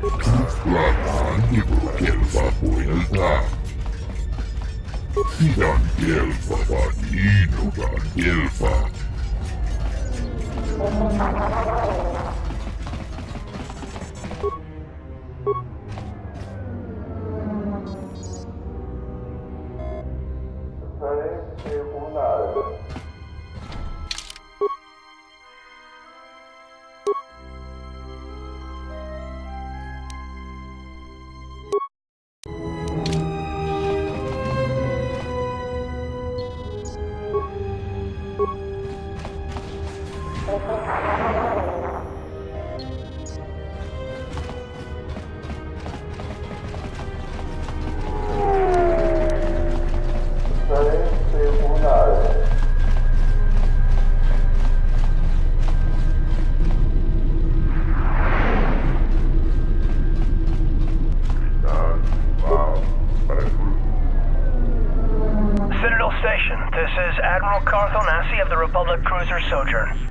Tuhlaamaan kelpaa pojalta. Pidän kelpaa, niin otan kelpaa.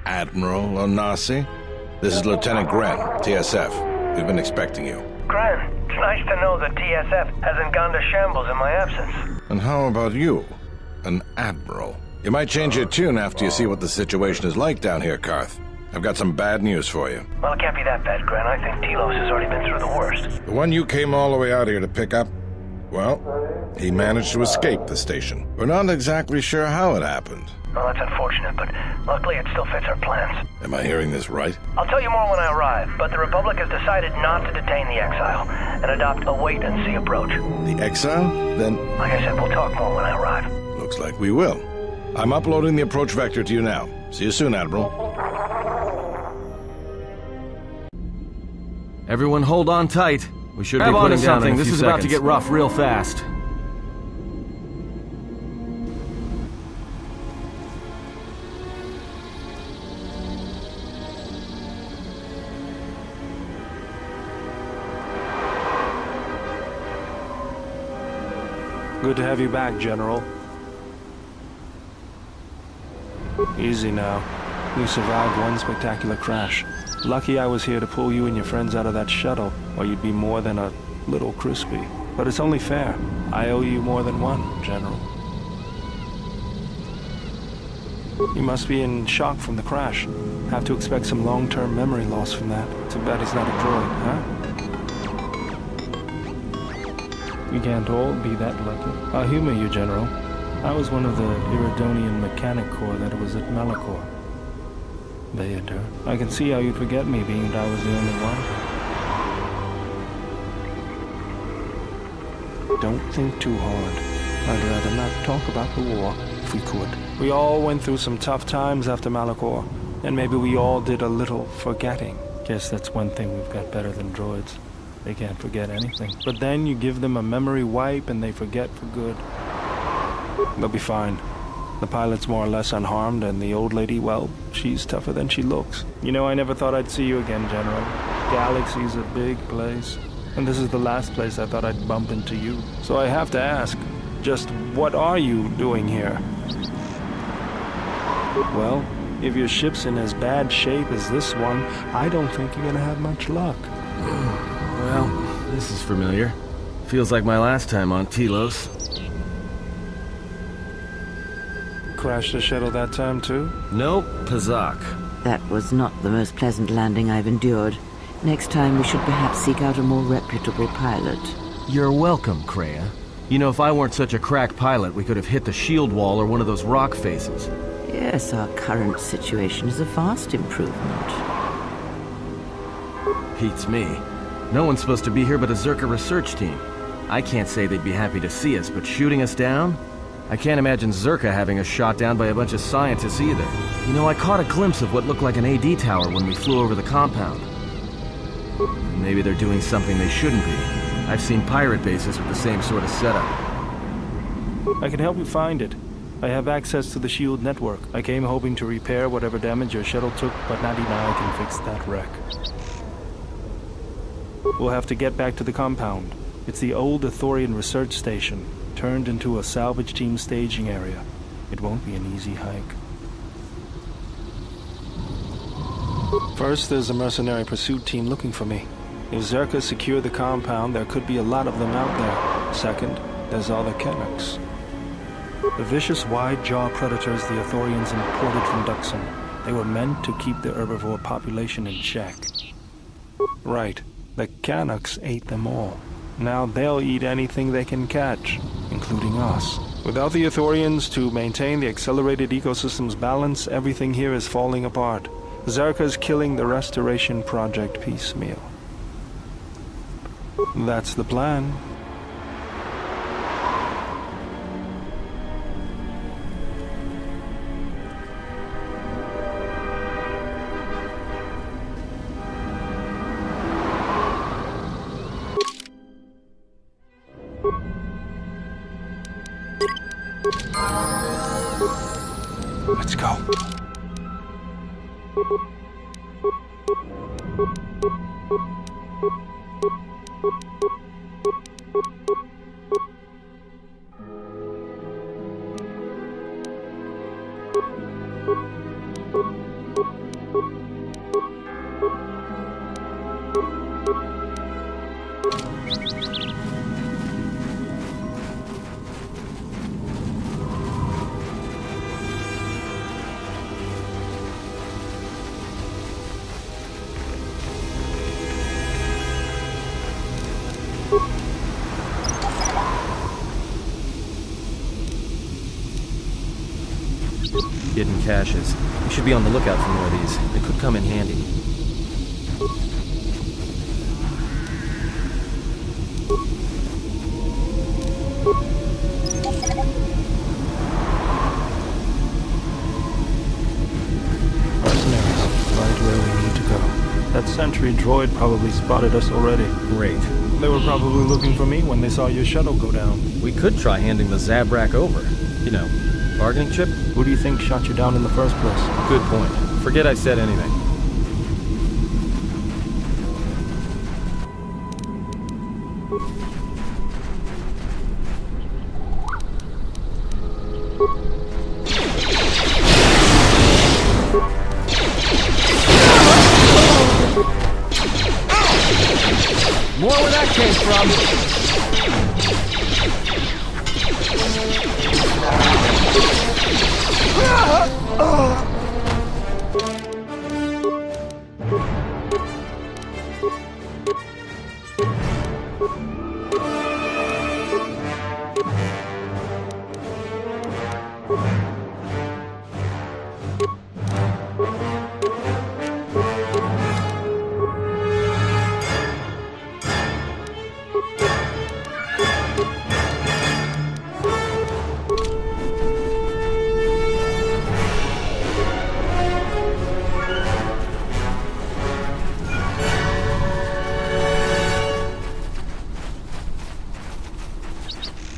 Admiral Onasi? This is Lieutenant Gren, TSF. We've been expecting you. Gren, it's nice to know that TSF hasn't gone to shambles in my absence. And how about you? An Admiral. You might change your tune after you see what the situation is like down here, Karth. I've got some bad news for you. Well, it can't be that bad, Gren. I think Delos has already been through the worst. The one you came all the way out here to pick up, well, he managed to escape the station. We're not exactly sure how it happened. Well, that's unfortunate, but luckily it still fits our plans. Am I hearing this right? I'll tell you more when I arrive, but the Republic has decided not to detain the exile and adopt a wait-and-see approach. The exile? Then... Like I said, we'll talk more when I arrive. Looks like we will. I'm uploading the approach vector to you now. See you soon, Admiral. Everyone hold on tight. We should be putting down in a few This is about to get rough real fast. Good to have you back, General. Easy now. You survived one spectacular crash. Lucky I was here to pull you and your friends out of that shuttle, or you'd be more than a little crispy. But it's only fair. I owe you more than one, General. You must be in shock from the crash. Have to expect some long-term memory loss from that. Too bad he's not a droid, huh? We can't all be that lucky. I'll humor you, General. I was one of the Iridonian Mechanic Corps that was at Malachor. Bao-Dur. I can see how you'd forget me, being that I was the only one. Don't think too hard. I'd rather not talk about the war, if we could. We all went through some tough times after Malachor, and maybe we all did a little forgetting. Guess that's one thing we've got better than droids. They can't forget anything. But then you give them a memory wipe and they forget for good. They'll be fine. The pilot's more or less unharmed, and the old lady, well, she's tougher than she looks. You know, I never thought I'd see you again, General. Galaxy's a big place, and this is the last place I thought I'd bump into you. So I have to ask, just what are you doing here? Well, if your ship's in as bad shape as this one, I don't think you're gonna have much luck. Well, this is familiar. Feels like my last time on Telos. Crashed the shuttle that time, too? Nope, Pazak. That was not the most pleasant landing I've endured. Next time we should perhaps seek out a more reputable pilot. You're welcome, Kreia. You know, if I weren't such a crack pilot, we could have hit the shield wall or one of those rock faces. Yes, our current situation is a vast improvement. Beats me. No one's supposed to be here but a Zerka research team. I can't say they'd be happy to see us, but shooting us down? I can't imagine Zerka having us shot down by a bunch of scientists either. You know, I caught a glimpse of what looked like an AD tower when we flew over the compound. Maybe they're doing something they shouldn't be. I've seen pirate bases with the same sort of setup. I can help you find it. I have access to the SHIELD network. I came hoping to repair whatever damage your shuttle took, but not even I can fix that wreck. We'll have to get back to the compound. It's the old Athorian research station, turned into a salvage team staging area. It won't be an easy hike. First, there's a mercenary pursuit team looking for me. If Zerka secure the compound, there could be a lot of them out there. Second, there's all the Kennex. The vicious wide-jaw predators the Ithorians imported from Duxon. They were meant to keep the herbivore population in check. Right. The Canucks ate them all. Now they'll eat anything they can catch, including us. Without the Ithorians to maintain the accelerated ecosystem's balance, everything here is falling apart. Zerka's killing the Restoration Project piecemeal. That's the plan. Let's go. Hidden caches. We should be on the lookout for more of these. They could come in handy. Mercenaries, right where we need to go. That sentry droid probably spotted us already. Great. They were probably looking for me when they saw your shuttle go down. We could try handing the Zabrak over. You know, bargaining chip? Who do you think shot you down in the first place? Good point. Forget I said anything. More where that came from!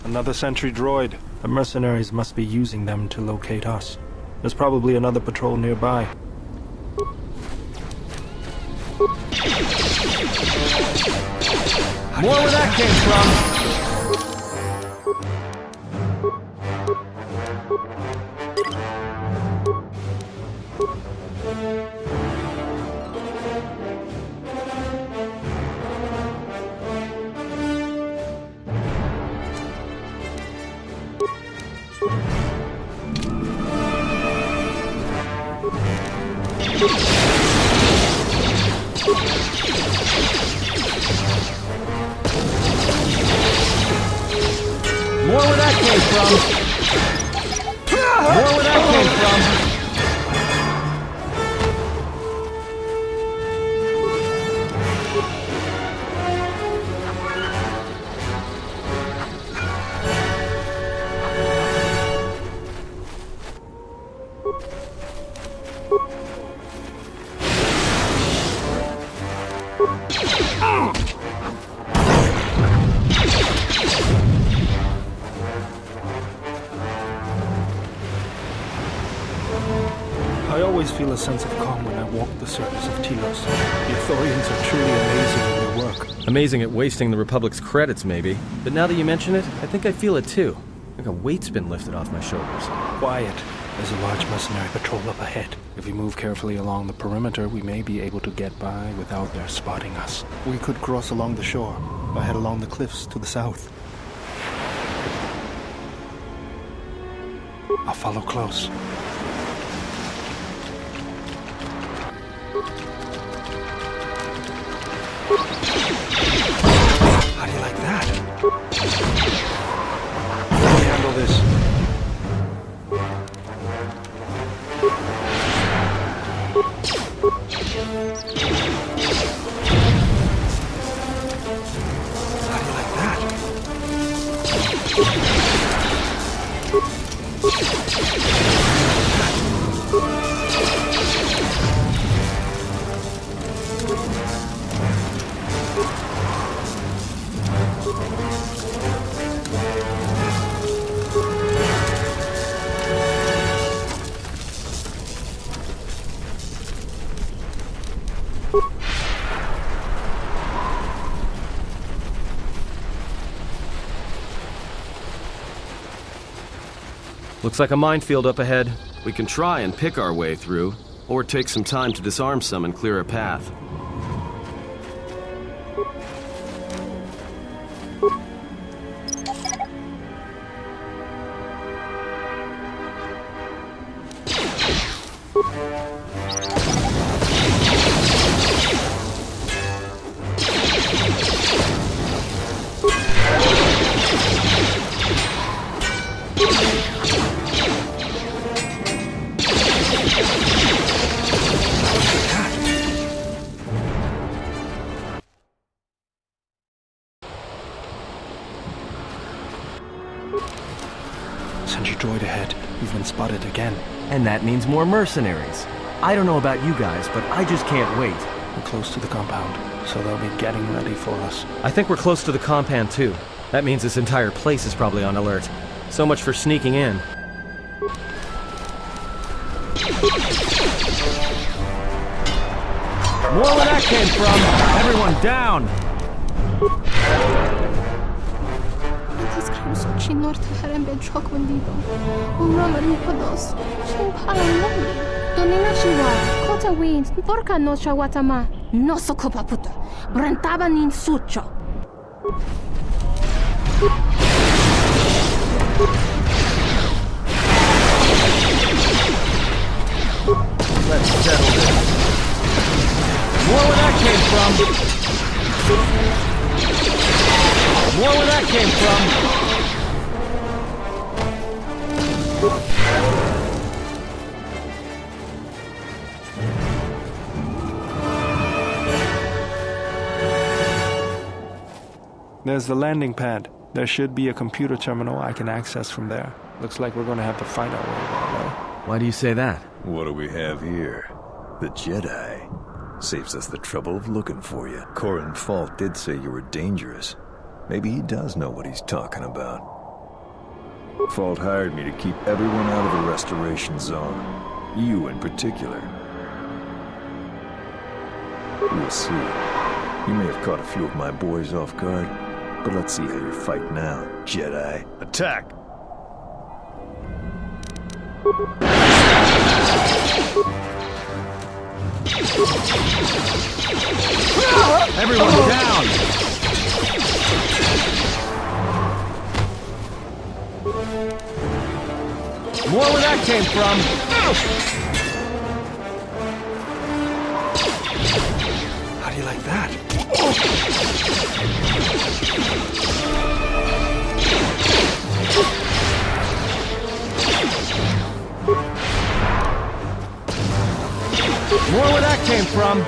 Another sentry droid. The mercenaries must be using them to locate us. There's probably another patrol nearby. More where that came from! More where that came from! More where that came from! I always feel a sense of calm when I walk the surface of Telos. The Ithorians are truly amazing in their work. Amazing at wasting the Republic's credits, maybe. But now that you mention it, I think I feel it too. Like a weight's been lifted off my shoulders. Quiet. There's a large mercenary patrol up ahead. If we move carefully along the perimeter, we may be able to get by without their spotting us. We could cross along the shore, or head along the cliffs to the south. I'll follow close. How do you like that? Let me handle this. How do you like that? Looks like a minefield up ahead. We can try and pick our way through, or take some time to disarm some and clear a path. Sentry droid ahead. We've been spotted again. And that means more mercenaries. I don't know about you guys, but I just can't wait. We're close to the compound, so they'll be getting ready for us. I think we're close to the compound too. That means this entire place is probably on alert. So much for sneaking in. More where that came from! Everyone down! Ci norte به چاکون دیدم اونا من خداست چون پرنمی دونینا شیوا کتا وینز پورکا نوچا واتما نوسو کوپا پوتا برنتابا نین سوچو Let's settle this. More where that came from! More where that came from! There's the landing pad. There should be a computer terminal I can access from there. Looks like we're going to have to fight our way there, though. Why do you say that? What do we have here? The Jedi. Saves us the trouble of looking for you. Corin Fault did say you were dangerous. Maybe he does know what he's talking about. Fault hired me to keep everyone out of the restoration zone. You in particular. We'll see. You may have caught a few of my boys off guard, but let's see how you fight now, Jedi. Attack! Everyone down! More where that came from! How do you like that? More where that came from!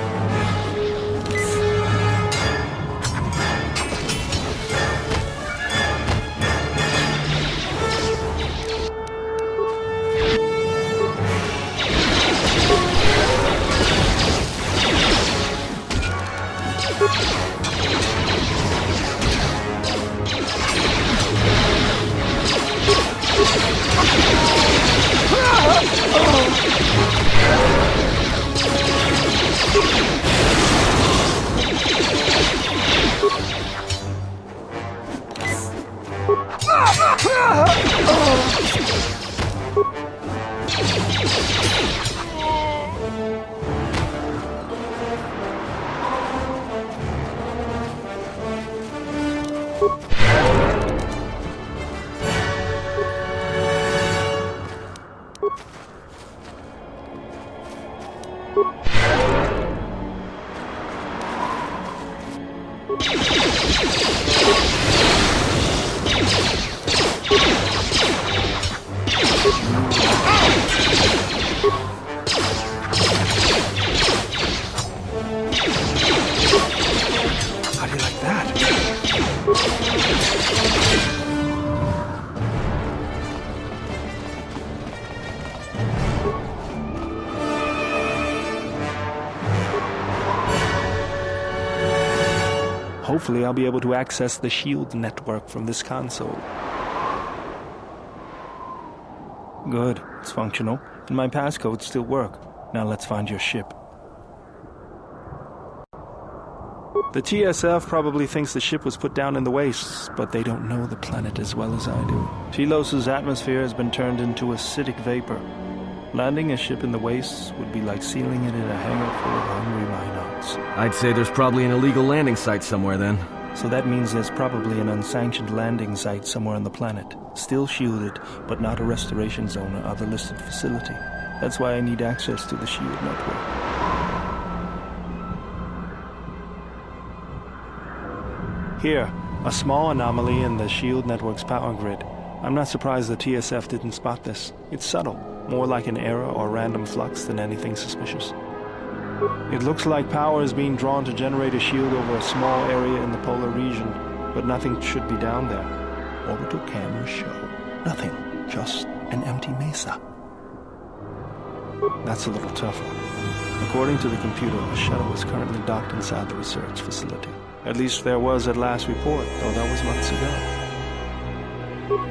How do you like that? Hopefully I'll be able to access the shield network from this console. Good, it's functional, and my passcodes still work. Now let's find your ship. The TSF probably thinks the ship was put down in the wastes, but they don't know the planet as well as I do. Telos' atmosphere has been turned into acidic vapor. Landing a ship in the wastes would be like sealing it in a hangar full of hungry Minots. I'd say there's probably an illegal landing site somewhere then. So that means there's probably an unsanctioned landing site somewhere on the planet. Still shielded, but not a restoration zone or other listed facility. That's why I need access to the shield network. Here, a small anomaly in the shield network's power grid. I'm not surprised the TSF didn't spot this. It's subtle, more like an error or random flux than anything suspicious. It looks like power is being drawn to generate a shield over a small area in the polar region, but nothing should be down there. Orbital cameras show nothing, just an empty mesa. That's a little tougher. According to the computer, a shuttle is currently docked inside the research facility. At least there was at last report, though that was months ago.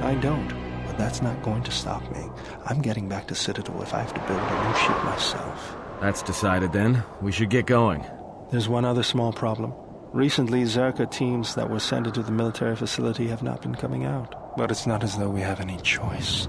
I don't, but that's not going to stop me. I'm getting back to Citadel if I have to build a new ship myself. That's decided then. We should get going. There's one other small problem. Recently, Zerka teams that were sent into the military facility have not been coming out. But it's not as though we have any choice.